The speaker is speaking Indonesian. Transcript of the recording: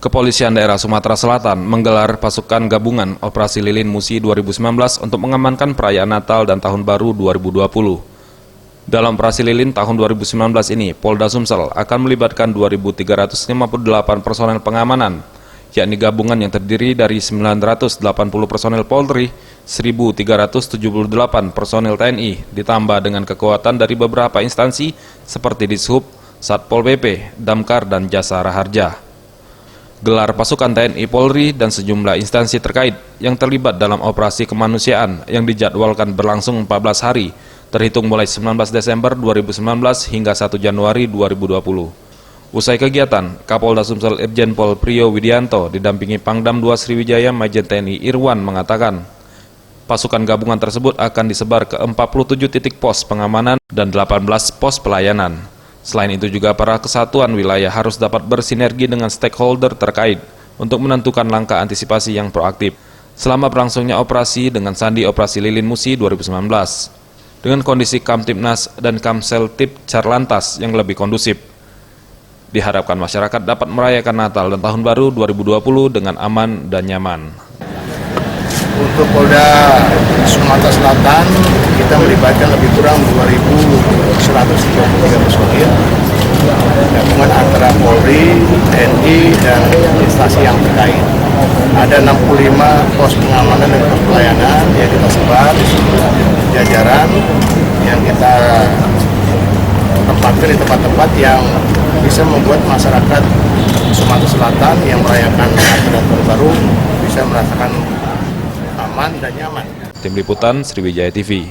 Kepolisian Daerah Sumatera Selatan menggelar pasukan gabungan Operasi Lilin Musi 2019 untuk mengamankan perayaan Natal dan Tahun Baru 2020. Dalam Operasi Lilin tahun 2019 ini, Polda Sumsel akan melibatkan 2.358 personel pengamanan, yakni gabungan yang terdiri dari 980 personel Polri, 1.378 personel TNI, ditambah dengan kekuatan dari beberapa instansi seperti Dishub, Satpol PP, Damkar, dan Jasara Harja. Gelar pasukan TNI Polri dan sejumlah instansi terkait yang terlibat dalam operasi kemanusiaan yang dijadwalkan berlangsung 14 hari, terhitung mulai 19 Desember 2019 hingga 1 Januari 2020. Usai kegiatan, Kapolda Sumsel Irjen Pol Priyo Widianto didampingi Pangdam 2 Sriwijaya Majen TNI Irwan mengatakan, pasukan gabungan tersebut akan disebar ke 47 titik pos pengamanan dan 18 pos pelayanan. Selain itu juga para kesatuan wilayah harus dapat bersinergi dengan stakeholder terkait untuk menentukan langkah antisipasi yang proaktif selama berlangsungnya operasi dengan sandi Operasi Lilin Musi 2019 dengan kondisi Kamtibnas dan Kamseltib Carlantas yang lebih kondusif. Diharapkan masyarakat dapat merayakan Natal dan Tahun Baru 2020 dengan aman dan nyaman. Untuk Polda Sumatera Selatan, kita melibatkan lebih kurang 2.133 personil gabungan antara Polri, TNI, dan instansi yang terkait. Ada 65 pos pengamanan dan pos pelayanan yang kita sebar di seluruh jajaran yang kita tempatkan di tempat-tempat yang bisa membuat masyarakat Sumatera Selatan yang merayakan Natal dan Tahun Baru bisa merasakan aman dan nyaman. Tim Liputan Sriwijaya TV.